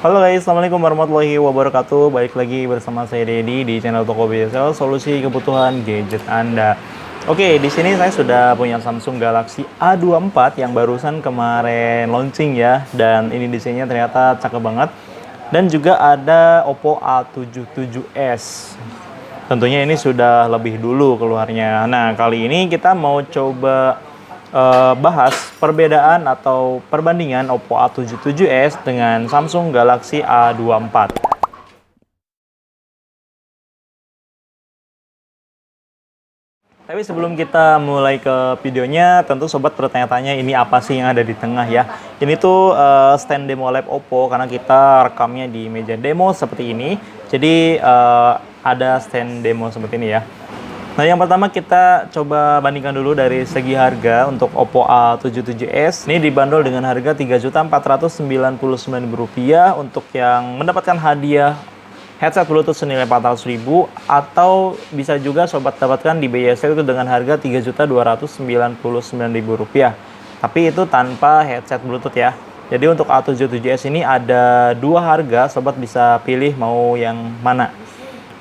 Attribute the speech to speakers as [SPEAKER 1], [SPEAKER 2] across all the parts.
[SPEAKER 1] Halo guys, assalamualaikum warahmatullahi wabarakatuh. Balik lagi bersama saya Dedi di channel Toko BSL, solusi kebutuhan gadget Anda. Oke, di sini saya sudah punya Samsung Galaxy A24 yang barusan kemarin launching ya, dan ini desainnya ternyata cakep banget. Dan juga ada Oppo A77s. Tentunya ini sudah lebih dulu keluarnya. Nah, kali ini kita mau coba bahas perbedaan atau perbandingan Oppo A77s dengan Samsung Galaxy A24. Tapi sebelum kita mulai ke videonya, tentu sobat bertanya-tanya ini apa sih yang ada di tengah ya. Ini tuh stand demo lab Oppo karena kita rekamnya di meja demo seperti ini. Jadi ada stand demo seperti ini ya. Nah, yang pertama kita coba bandingkan dulu dari segi harga untuk Oppo A77s. Ini dibanderol dengan harga Rp3.499.000 untuk yang mendapatkan hadiah headset Bluetooth senilai Rp400.000, atau bisa juga sobat dapatkan di BSL itu dengan harga Rp3.299.000. Tapi itu tanpa headset Bluetooth ya. Jadi untuk A77s ini ada dua harga, sobat bisa pilih mau yang mana.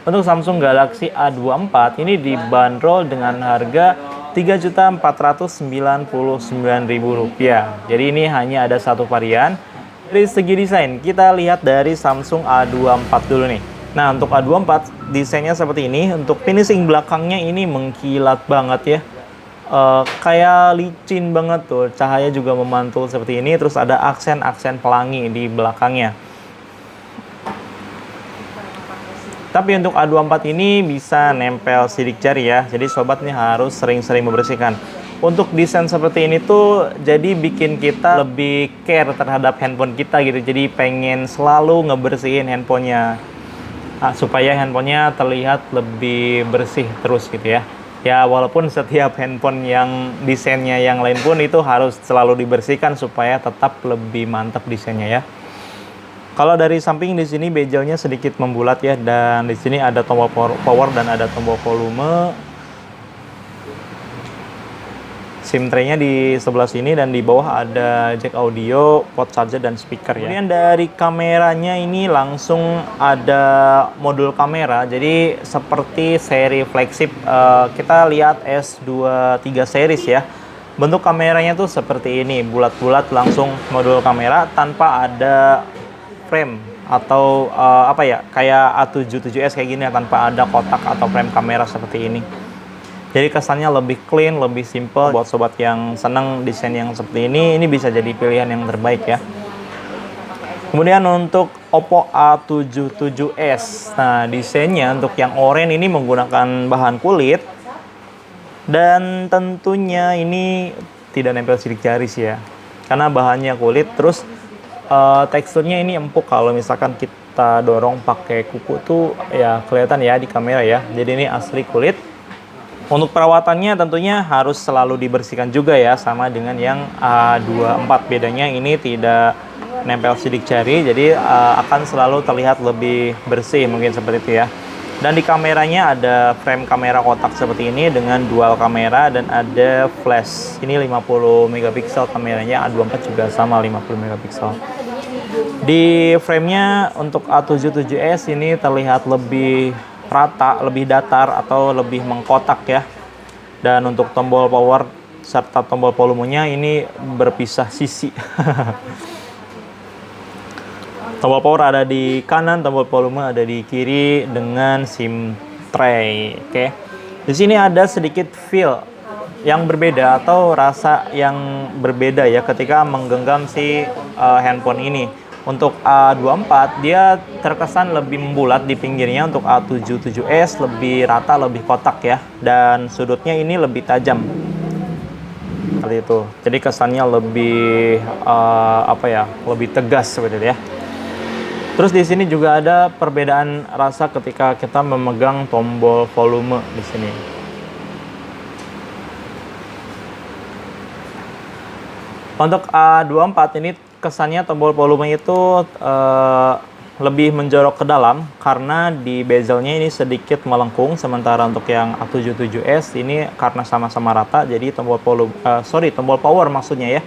[SPEAKER 1] Untuk Samsung Galaxy A24 ini dibanderol dengan harga Rp3.499.000. Jadi ini hanya ada satu varian. Dari segi desain, kita lihat dari Samsung A24 dulu nih. Nah, untuk A24 desainnya seperti ini. Untuk finishing belakangnya ini mengkilat banget ya. Kayak licin banget tuh. Cahaya juga memantul seperti ini. Terus ada aksen-aksen pelangi di belakangnya. Tapi untuk A24 ini bisa nempel sidik jari ya. Jadi sobat nih harus sering-sering membersihkan. Untuk desain seperti ini tuh jadi bikin kita lebih care terhadap handphone kita gitu. Jadi pengen selalu ngebersihin handphonenya supaya handphonenya terlihat lebih bersih terus gitu ya. Ya walaupun setiap handphone yang desainnya yang lain pun itu harus selalu dibersihkan supaya tetap lebih mantap desainnya ya. Kalau dari samping di sini bezelnya sedikit membulat ya, dan di sini ada tombol power dan ada tombol volume. SIM tray-nya di sebelah sini, dan di bawah ada jack audio, port charger dan speaker ya. Kemudian dari kameranya ini langsung ada modul kamera. Jadi seperti seri flagship kita lihat S23 series ya. Bentuk kameranya tuh seperti ini, bulat-bulat langsung modul kamera tanpa ada frame atau apa ya, kayak A77s kayak gini ya, tanpa ada kotak atau frame kamera seperti ini. Jadi kesannya lebih clean, lebih simple. Buat sobat yang senang desain yang seperti ini bisa jadi pilihan yang terbaik ya. Kemudian untuk Oppo A77s, nah desainnya untuk yang oranye ini menggunakan bahan kulit, dan tentunya ini tidak nempel sidik jari sih ya, karena bahannya kulit. Terus teksturnya ini empuk, kalau misalkan kita dorong pakai kuku tuh ya kelihatan ya di kamera ya. Jadi ini asli kulit. Untuk perawatannya tentunya harus selalu dibersihkan juga ya, sama dengan yang A24. Bedanya ini tidak nempel sidik jari, jadi akan selalu terlihat lebih bersih, mungkin seperti itu ya. Dan di kameranya ada frame kamera kotak seperti ini dengan dual kamera, dan ada flash. Ini 50 megapiksel kameranya, A24 juga sama 50 megapiksel. Di frame-nya untuk A77s ini terlihat lebih rata, lebih datar atau lebih mengkotak ya. Dan untuk tombol power serta tombol volumenya ini berpisah sisi. Tombol power ada di kanan, tombol volume ada di kiri dengan SIM tray. Oke. Di sini ada sedikit feel yang berbeda atau rasa yang berbeda ya ketika menggenggam si handphone ini. Untuk A24 dia terkesan lebih membulat di pinggirnya. Untuk A77s lebih rata, lebih kotak ya, dan sudutnya ini lebih tajam seperti itu. Jadi kesannya lebih apa ya, lebih tegas seperti itu ya. Terus di sini juga ada perbedaan rasa ketika kita memegang tombol volume di sini. Untuk A24 ini kesannya tombol volume itu lebih menjorok ke dalam karena di bezelnya ini sedikit melengkung, sementara untuk yang A77s ini karena sama-sama rata, jadi tombol power maksudnya ya,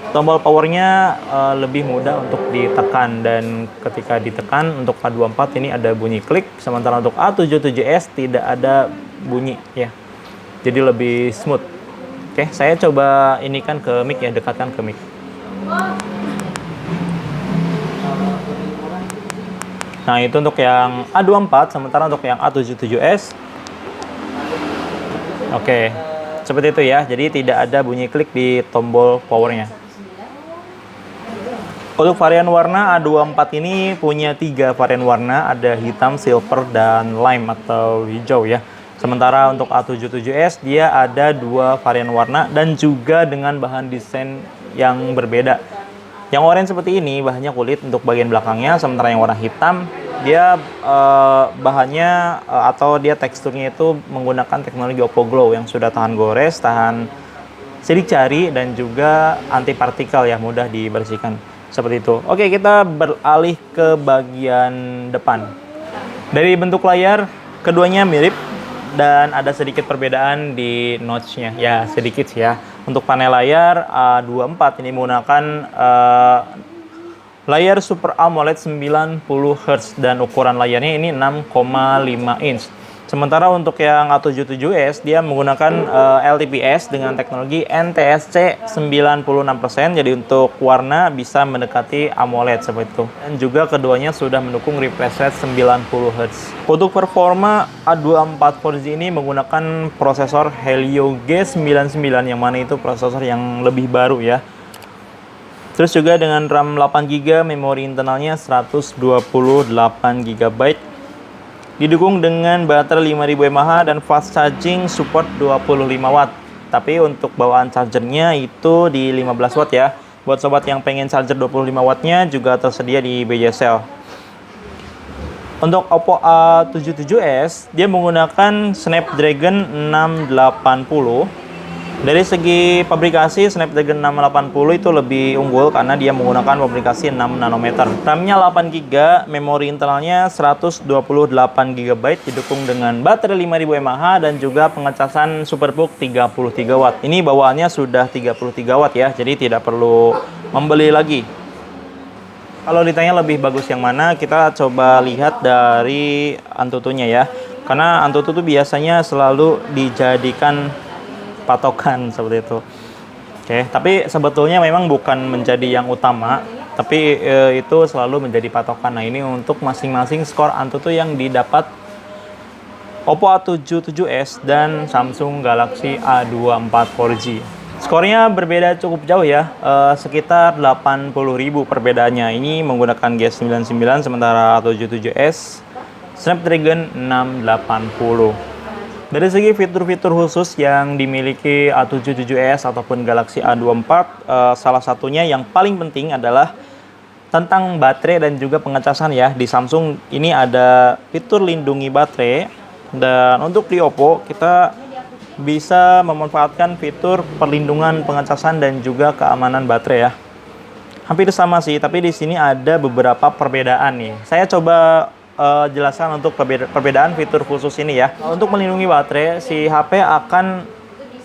[SPEAKER 1] tombol powernya lebih mudah untuk ditekan, dan ketika ditekan untuk A24 ini ada bunyi klik, sementara untuk A77s tidak ada bunyi ya. Jadi lebih smooth. Oke, saya coba ini kan ke mic ya, dekatkan ke mic. Nah, itu untuk yang A24, sementara untuk yang A77s. Oke, seperti itu ya. Jadi tidak ada bunyi klik di tombol powernya. Untuk varian warna A24 ini punya 3 varian warna, ada hitam, silver, dan lime atau hijau ya. Sementara untuk A77s dia ada 2 varian warna dan juga dengan bahan desain yang berbeda. Yang oranye seperti ini bahannya kulit untuk bagian belakangnya, sementara yang warna hitam dia bahannya atau dia teksturnya itu menggunakan teknologi Oppo Glow yang sudah tahan gores, tahan sidik jari, dan juga anti partikel ya, mudah dibersihkan. Seperti itu. Oke, kita beralih ke bagian depan. Dari bentuk layar, keduanya mirip dan ada sedikit perbedaan di notch-nya. Ya, sedikit ya. Untuk panel layar A24 ini menggunakan layar Super AMOLED 90Hz dan ukuran layarnya ini 6,5 inch. Sementara untuk yang A77s dia menggunakan LTPS dengan teknologi NTSC 96%. Jadi untuk warna bisa mendekati AMOLED seperti itu. Dan juga keduanya sudah mendukung refresh rate 90Hz. Untuk performa A24 4G ini menggunakan prosesor Helio G99 yang mana itu prosesor yang lebih baru ya. Terus juga dengan RAM 8GB, memori internalnya 128GB. Didukung dengan baterai 5000 mAh dan fast charging support 25 watt. Tapi untuk bawaan chargernya itu di 15 watt ya. Buat sobat yang pengen charger 25 wattnya juga tersedia di BJSL. Untuk Oppo A77s dia menggunakan Snapdragon 680. Dari segi pabrikasi, Snapdragon 680 itu lebih unggul karena dia menggunakan pabrikasi 6 nanometer. RAM-nya 8GB, memori internalnya 128GB, didukung dengan baterai 5000 mAh dan juga pengecasan Superbook 33 watt. Ini bawaannya sudah 33 watt ya, jadi tidak perlu membeli lagi. Kalau ditanya lebih bagus yang mana, kita coba lihat dari Antutunya ya. Karena Antutu itu biasanya selalu dijadikan patokan seperti itu. Oke, tapi sebetulnya memang bukan menjadi yang utama, tapi itu selalu menjadi patokan. Nah, ini untuk masing-masing skor Antutu yang didapat Oppo A77s dan Samsung Galaxy A24 4G. Skornya berbeda cukup jauh ya, sekitar 80.000 perbedaannya. Ini menggunakan G99 sementara A77s Snapdragon 680. Dari segi fitur-fitur khusus yang dimiliki A77s ataupun Galaxy A24, salah satunya yang paling penting adalah tentang baterai dan juga pengecasan ya. Di Samsung ini ada fitur lindungi baterai, dan untuk di Oppo kita bisa memanfaatkan fitur perlindungan pengecasan dan juga keamanan baterai ya. Hampir sama sih, tapi di sini ada beberapa perbedaan nih. Saya coba jelaskan untuk perbedaan fitur khusus ini ya. Untuk melindungi baterai, si HP akan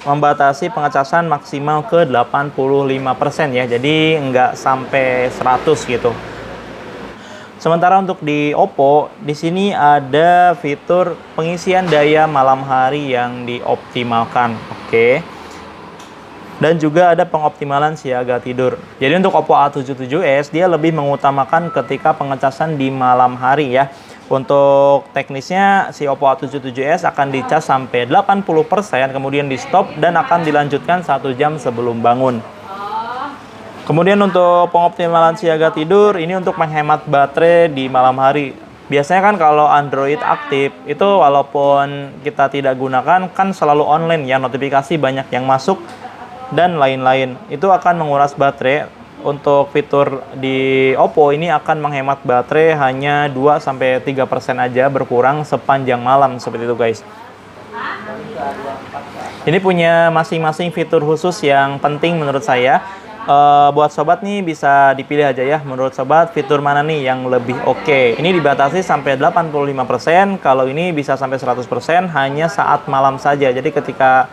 [SPEAKER 1] membatasi pengecasan maksimal ke 85% ya. Jadi nggak sampai 100 gitu. Sementara untuk di Oppo, di sini ada fitur pengisian daya malam hari yang dioptimalkan. Oke. Dan juga ada pengoptimalan siaga tidur. Jadi untuk Oppo A77s dia lebih mengutamakan ketika pengecasan di malam hari ya. Untuk teknisnya si Oppo A77s akan dicas sampai 80%, kemudian di stop dan akan dilanjutkan 1 jam sebelum bangun. Kemudian untuk pengoptimalan siaga tidur ini untuk menghemat baterai di malam hari. Biasanya kan kalau Android aktif itu walaupun kita tidak gunakan kan selalu online ya, notifikasi banyak yang masuk dan lain-lain. Itu akan menguras baterai. Untuk fitur di Oppo ini akan menghemat baterai hanya 2-3% aja, berkurang sepanjang malam seperti itu guys. Ini punya masing-masing fitur khusus yang penting menurut saya. Buat sobat nih bisa dipilih aja ya, menurut sobat fitur mana nih yang lebih oke. Ini dibatasi sampai 85%, kalau ini bisa sampai 100% hanya saat malam saja. Jadi ketika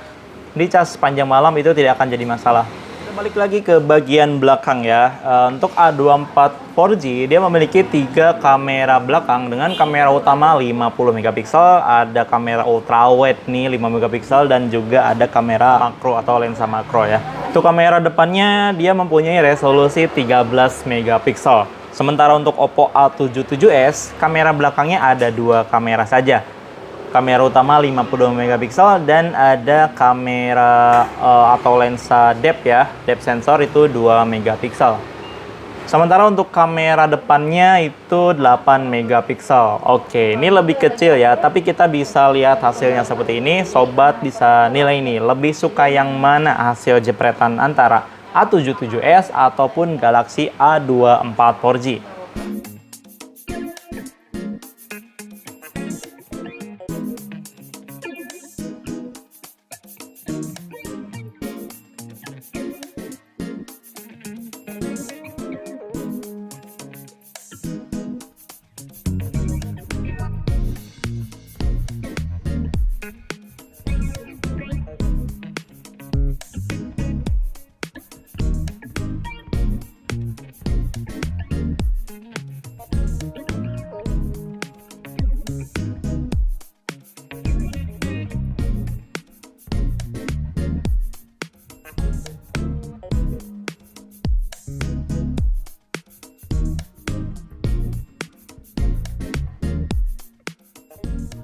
[SPEAKER 1] dicas sepanjang malam itu tidak akan jadi masalah. Kita balik lagi ke bagian belakang ya. Untuk A24 4G dia memiliki 3 kamera belakang dengan kamera utama 50 megapiksel, ada kamera ultrawide nih 5 megapiksel dan juga ada kamera makro atau lensa makro ya. Untuk kamera depannya dia mempunyai resolusi 13 megapiksel. Sementara untuk Oppo A77s kamera belakangnya ada 2 kamera saja. Kamera utama 52 megapiksel dan ada kamera atau lensa depth ya, depth sensor itu 2 megapiksel. Sementara untuk kamera depannya itu 8 megapiksel. Oke, ini lebih kecil ya, tapi kita bisa lihat hasilnya seperti ini. Sobat bisa nilai ini, lebih suka yang mana hasil jepretan antara A77s ataupun Galaxy A24 4G.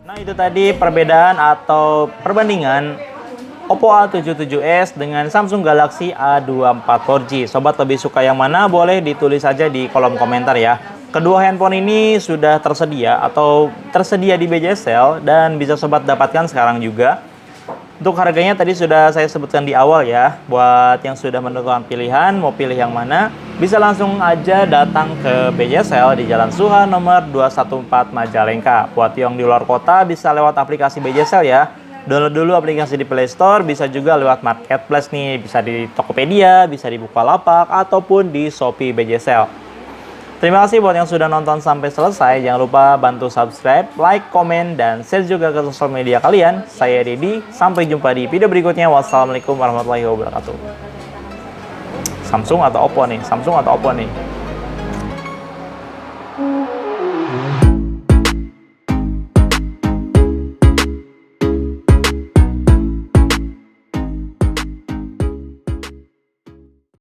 [SPEAKER 1] Nah, itu tadi perbedaan atau perbandingan Oppo A77s dengan Samsung Galaxy A24 4G. Sobat lebih suka yang mana? Boleh ditulis saja di kolom komentar ya. Kedua handphone ini sudah tersedia atau tersedia di BJSL dan bisa sobat dapatkan sekarang juga. Untuk harganya tadi sudah saya sebutkan di awal ya. Buat yang sudah menentukan pilihan, mau pilih yang mana, bisa langsung aja datang ke BJSL di Jalan Suha nomor 214 Majalengka. Buat yang di luar kota bisa lewat aplikasi BJSL ya. Download dulu aplikasi di Play Store, bisa juga lewat Marketplace nih, bisa di Tokopedia, bisa di Bukalapak ataupun di Shopee BJSL. Terima kasih buat yang sudah nonton sampai selesai. Jangan lupa bantu subscribe, like, komen, dan share juga ke sosial media kalian. Saya Dedi, sampai jumpa di video berikutnya. Wassalamualaikum warahmatullahi wabarakatuh. Samsung atau Oppo nih? Samsung atau Oppo nih?